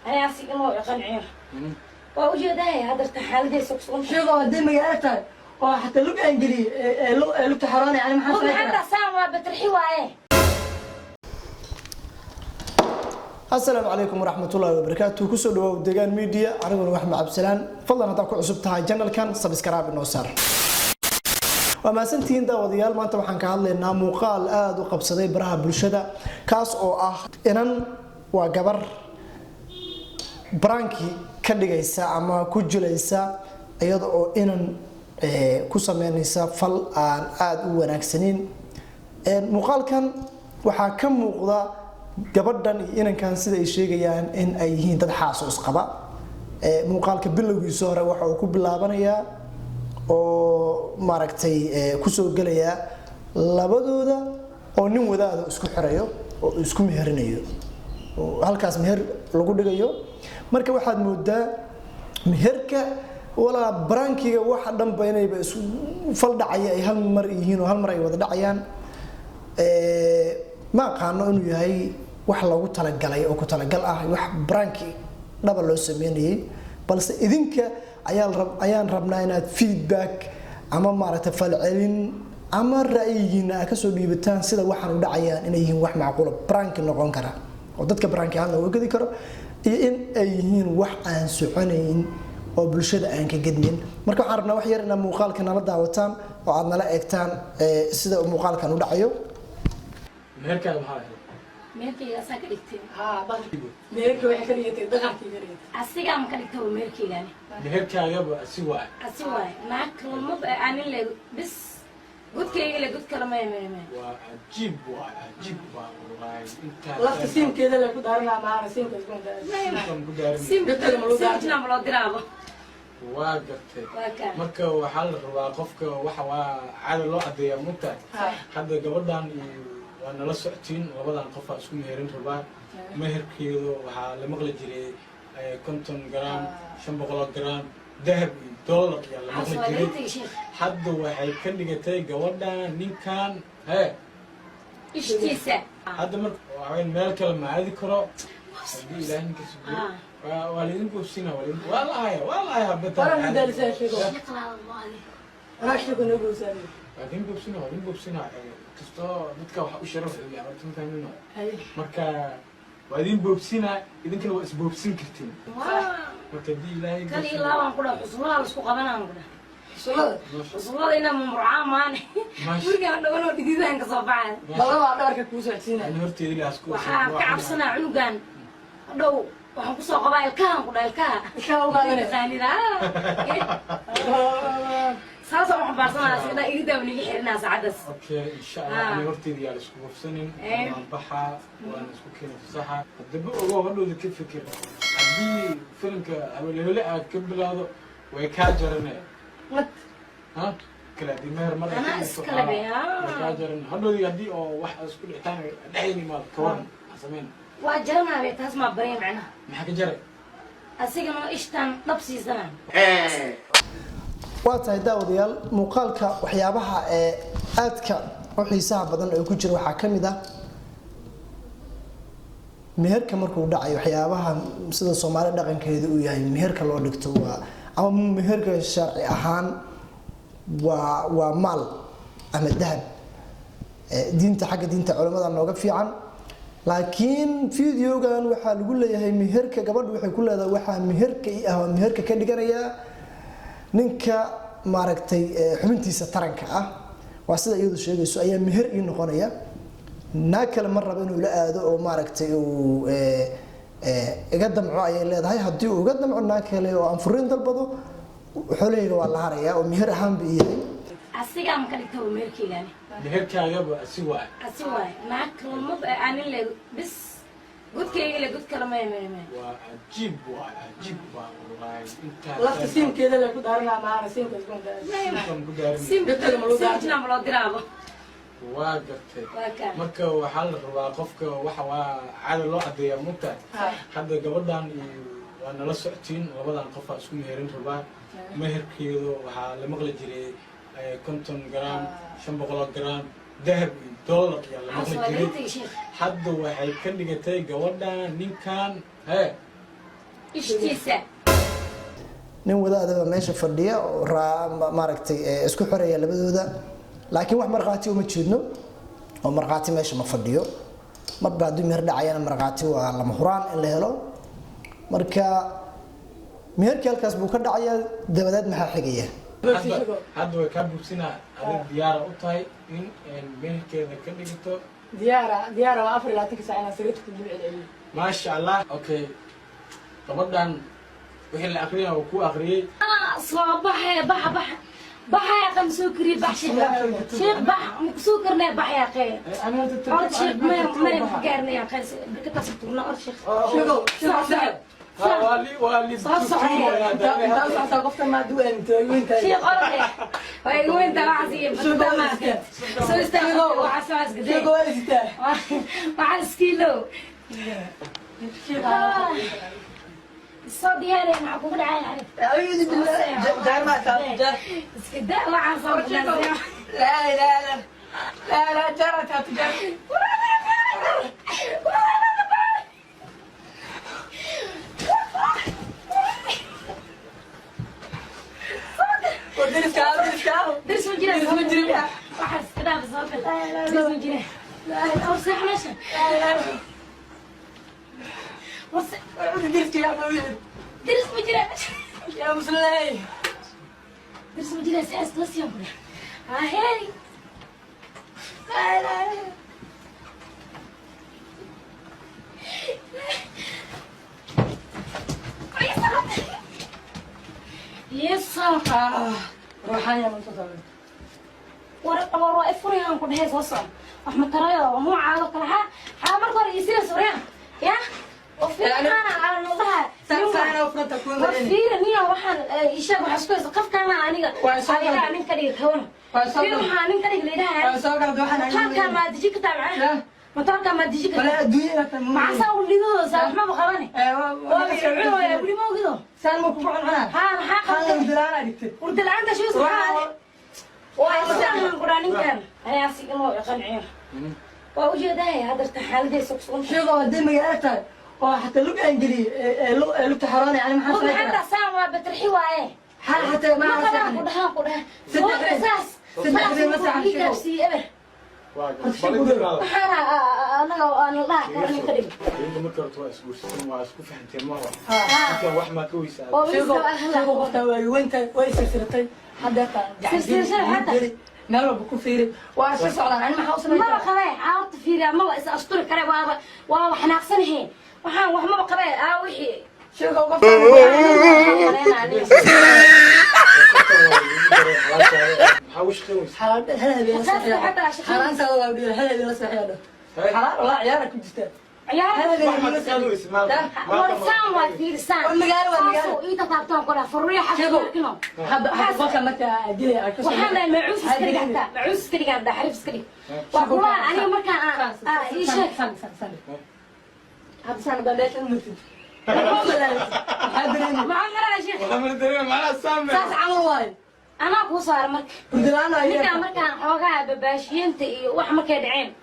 أنا أصير إنه يقنعيه وأوجد هذا التحال ده سكسون شو قدام مجالاتها وحتى لو كان جري لو تحراني يعني ما حصل حتى ساعة بترحي وعيه. السلام عليكم ورحمة الله وبركاته كسر ودجان ميديا أنا محمد عبد السلام فضلا هذا كعصب تاع جنرال كان سبسكرايب النصر وما سنتين دا وديال ما أنت وحن كهذا مقال وقبصدي برها برشدة كاس أو إنن وجبر برانكي كدجيسا أما كجليسا أيضا أو إنن كسمينيسا فل عن ونكسنين مقال كان وحكم مقضى gabadhan inankan sida ay sheegayaan in ay yihiin dad xaasuus qaba muuqaalka bilowgiisa hore waxa uu ku bilaabanayaa oo maaragtay ku soo galaya labadooda oo nin wadaad isku xirayo oo isku meherinayo oo halkaas meher lagu dhigayo marka waxaad moodaa meherka wala brankiga waxa dhanba inayba isu fal dhacay ay hal mar yihiin oo hal mar ay wada dhacayaan ma qaano inuu yahay wax lagu talagalay oo ku talagal ah wax branki dhaba loo sameeyay balse idinka ayaan rabnaa inaad feedback ama maaragtay falcelin ama ra'yigiina ka soo dhiibataan sida waxaan u dhacayaan inay yihiin wax macquul branki noqon kara oo dadka branki aan loo gadi karo iyo in ay yihiin wax aan soconayn oo bulshada aan ka gadmin marka waxaan rabnaa wax yar in muuqaalka nala daawataan oo aad nala eegtaan sida muuqaalkan u dhacayo meherka waxa meherkayga asaa ka dhigtay meherka waxay ka dhigtay dhaqankii gareey asiga ma ka dhigtay meherkaygani meherkaagaba asi waay naag kalma aanin le bis gudkayga le gud kala ma waa cajiib waay inta lafta siinkeeda la ku daarnaa maana siinka ku daarin simtina ma loo diraabo waa gartay marka waxaa la rabaa qofka waxa waa caada loo cadeeyaa mugta hadda gabadhan وأنا لا سعتين وبعدين قفا اسمه مهرين ربع مهر كيلو وحال مغلى جري كنتم جرام شنبغلا جرام ذهب دولار يلا مغلى جري حد وحي كان جتاي جودا نين كان ها إيش تيسا حد مر وعين مالك لما هذه كرا دي لا إنك سبب والدين بوسينا والدين والله يا بتاع أنا بدي أسأل شيء أنا أشتغل نقول سامي والدين بوسينا كستoo dadka waxa u sharaf u yahay inta fahmino marka waadin boobsina idinkana waa isboobsin kartiin marka di ilaahay kan ilaawan ku dhaw usbuuca isku qabanaan ku dhaw usbuuca ina murcaamaan guriga dhawan oo dhididan ka soo baxay balawa dhabarka ku socodsiina in horteedii la isku waxa ka cabsanaa cunugan dhaw waxaan ku soo qabaa ilkahan ku dhaw ilkaha u qaadanay qaanida سالسة محبارسنا سيدا إيدا ونيجي حرنا سعدس. أوكي إن شاء الله أنا ورتي ديال اسكو بسنين بحا وأنا اسكو كنا في الصحة. الدبوع هو هلو ذي كيف فكر. عندي فيلم كأولي لا كبل هذا ويكاجرنا. ها؟ كلا دي مهر مرة. أنا اسكلبي ها. ويكاجرنا هلو ذي عندي أو واحد اسكو الحتاني دحيني مال كوان حسمين. واجرنا بيت اسمع بريم معنا. ما حكي جري. أسيقنا إشتان لبسي زمان. waa tahay daawadayaal muuqaalka waxyaabaha aadka u xiisaha badan oo ku jira waxa kamid ah meherka markuu dhacayo waxyaabaha sida Soomaali dhaqankeedu uu yahay meherka loo dhigto waa ama meherka sharci ahaan waa maal ama dahab diinta xagga diinta culimada nooga fiican laakiin fiidiyogan waxa lagu leeyahay meherka gabadhu waxay ku leedahay waxa meherka ka dhiganaya ninka maaragtay xubintiisa taranka ah waa sida iyadu sheegayso ayaa meher ii noqonaya naakal mar raba inuu la aado oo maaragtay uu iga damco ay leedahay hadii uu iga damco naakale oo aan furin dalbado xooleyga waa la haraya oo meher ahaan bi yahay asiga ma ka dhigtay meherkaygani meherkaagaba asi waay naag kalma aanin le bis gudkayga le gud kala ma waa cajiib waay inta lafta siinkeeda la ku daarnaa maana siinka ku daarin simtina ma loo diraabo waa gartay marka waxaa la rabaa qofka waxa waa caada loo cadeeyaa mugta hadda gabadhan وأنا لا سعتين وبعدين قفا اسمه مهرين ربع مهر كيلو وحال مغلى جري كنتم جرام شنبغلا جرام ذهب دولار يلا مغلى جري حد وحي كان جتاي جودا نين كان ها ishtiisa nin wadaadaba meesha fadhiya oo maaragtay isku xoreeya labadooda laakiin wax marqaati uma jeedno oo marqaati meesha ma fadhiyo marba hadduu meher dhacayana marqaati waa lama huraan in la helo marka meherkii halkaas buu ka dhacayaa dabadeed maxaa xigaya hadda way kaa buubsinaa adig diyaara u tahay in meherkeeda ka dhigto diyaara waa 24 saac inaan sariirta ku celceliyo maasha allah okay gabadhan wixii la aqriyay oo ku aqriyay soo baxa ya qam soo kari baxshay sheekh bax soo karnaa bax ya qey or sheekh ma gaarnay ya qey ka tasbuna or sheekh والي انت قفت ما دوين انت شيخ أرضي وين تبعزي بتماسك سو استغلوا وعساس قدي شيخ وين مع السكيلو الصوت ديالي معقول العين عرفت اعوذ بالله جار ما تعرف اسكداء وعصا لا جرت هتجري درس مجرى واحد كذا بالظبط درس مجرى لا أوسع ماشي درس مجرى يا مسلمي درس مجرى ساس بس يوم هاي لا يسا روحانيا منتظر ورا افريان كل هي وصل احمد ترايا ومو عاد كلها مركور يصير سوريان يا وفي انا على نوضها ساعه وفرت تكون وفي نيا waxaan isha wax isku qaf kana aniga aniga nin kaliya kawan في waxaan nin kaliya leedahay soo galad waxaan ka ma diji ka tabcaan مطارك ما تجيك ولا ادويه مع ساو اللي ذو ساو ما بقبني وبيعوا يا ابني ما كده سالمك كبر عنها ها حق ودلعنا دكتور ودلعنا شو اسمه وأنا القرآن كان أنا أسيق الله يقنعيه وأوجد هذا التحال ده سكسون شو قدام مجالاتها وحتى لو كان جري لو تحراني يعني ما حصل حتى ساعة بترحي وعيه حتى ما قدها قدها هو أساس نفسي أبر أنا الله كرني كريم إنت ما كرت واسكو فهمتين ما هو أنت وح ما كويس شو قلت وين سلسلتي سلسلة حتى ماله بكون فيري واساس على أنا ما حوصل ما بقبل عارض فيري ما بس أشتري كريم وحنا أحسنهين وحنا ما بقبل وحي شو قلت حوش خويس هلا والله عيالك كنت عيالك ما تسألوا اسمه ورسام وفيرسان والمقالة إذا تعبتون كلها فرية حشوكنا حب متى دي وحنا معوس كري حتى معوس كري قاعد حرف كري والله أنا مركان إيش هذا سنة بدأت المتن ما عمرنا شيء ولا دري معنا سامي ساس عمر وايد أنا أبو صار مركان حوجا بباشين تي وحنا كدعين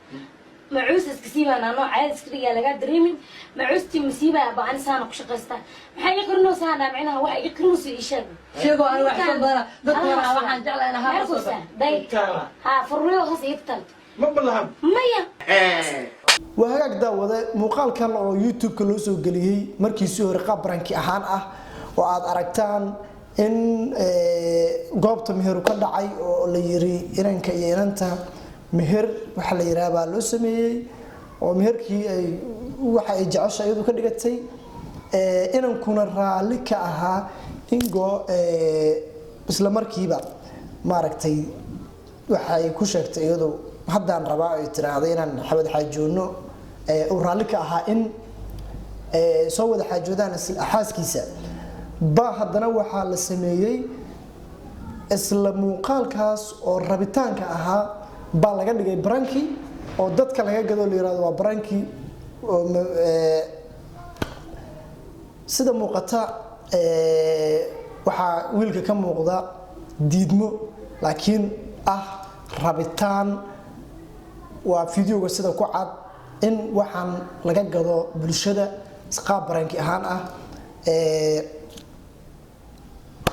معوس كسيبة أنا عايز كريه لقى دريمين معوستي مسيبة بعني سنة كشقسته محي يقرنوا سنة معنا واحد يقرنوا سي إيشان شو أنا واحد بدنا دكتور واحد جعل أنا هذا داي ها فريو خاص يقتل ما بالهم مية وهاك daawade muuqaalkan oo YouTube-ka loo soo galiyay markiisii hore qaab ranki ahaan ah oo aad aragtaan in goobta meher ka dhacay oo la yiri inanka iyo inanta meher waxa la yiraahdaa loo sameeyay oo meherkii ay waxa ay jeceshay iyadu ka dhigatay inankuna raali ka ahaa ingo isla markiiba maaragtay waxa ay ku sheegtay iyadu haddaan rabaa ay tiraahday inaan xabad xaajoono oo raali ka ahaa in soo wada xaajoodaan xaaskiisa ba haddana waxaa la sameeyay isla muuqaalkaas oo rabitaanka ahaa baa laga dhigay branki oo dadka laga gado la yiraahdo waa branki oo sida muuqata waxaa wiilka ka muuqda diidmo laakiin ah rabitaan waa fiidiyoga sida ku cad in waxaan laga gado bulshada qaab branki ahaan ah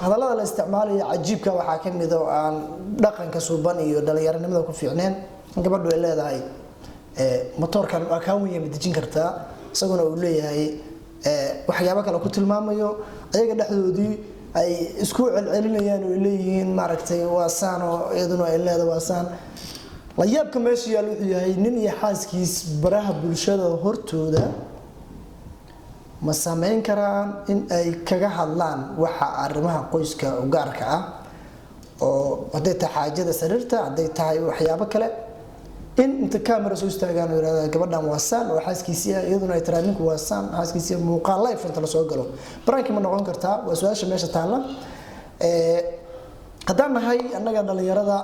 hadallada la isticmaalayo cajiibka waxaa ka mid oo aan dhaqanka suuban iyo dhalinyaronimada ku fiicneen gabadhu ay leedahay motorkan waa kaa weyn ma dejin kartaa isaguna uu leeyahay waxyaabo kale ku tilmaamayo ayaga dhexdoodii ay isku celcelinayaan oo leeyihiin maaragtay waa saan oo iyaduna ay leedahay waa saan la yaabka meesha yaal wuxuu yahay nin iyo xaaskiis baraha bulshada hortooda ma sameyn karaan in ay kaga hadlaan waxa arrimaha qoyska u gaarka ah oo haday tahay xaajada sariirta haday tahay waxyaabo kale in inta camera soo istaagaan oo yiraahdo gabadhan waa saan oo xaaskiisa iyaduna ay tiraa ninku waa saan xaaskiisa muuqaal live inta la soo galo baranki ma noqon kartaa waa su'aasha meesha taala haddaan nahay annaga dhalinyarada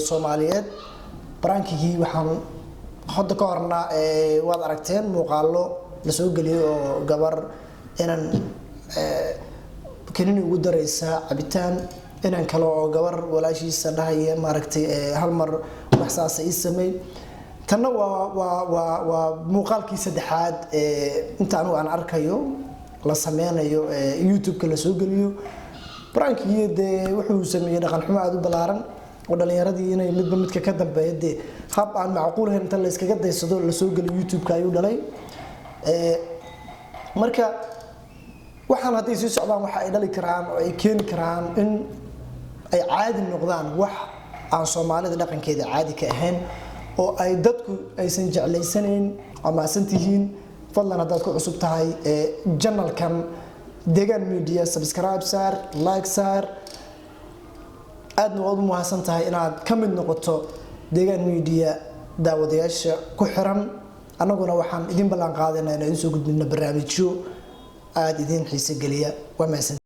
Soomaaliyeed barankii waxaan hadda ka horna waad aragteen muuqaalo la soo galiyo oo gabar inaan kaniini ugu dareysa cabitaan inaan kale oo gabar walaashiisa dhahay maaragtay hal mar wax saas ay sameey tanna waa muuqaalkii saddexaad inta aan arkayo la sameynayo YouTube-ka la soo galiyo barankii wuxuu sameeyay dhaqan xumo aad u balaaran oo dhalinyaradii inay midka ka dambeeyay hab aan macquul ahayn inta la iskaga daysado la soo galiyo YouTube-ka ayuu dhalay marka waxaan hadii soo socdaan waxa ay dhali karaan oo ay keeni karaan in ay caadi noqdaan wax aan Soomaalida dhaqankeeda caadi ka ahayn oo ay dadku aysan jeclaysaneyn ama santihiin fadlan hadaad ku cusub tahay channel-kan Deegaan Media subscribe saar like saar aadna waad u mahadsan tahay inaad ka mid noqoto Deegaan Media daawadayaasha ku xiran anaguna waxaan idin ballan qaadanaynaa in soo gudbino barnaamijyo aad idin xiiso geliya waa mahadsan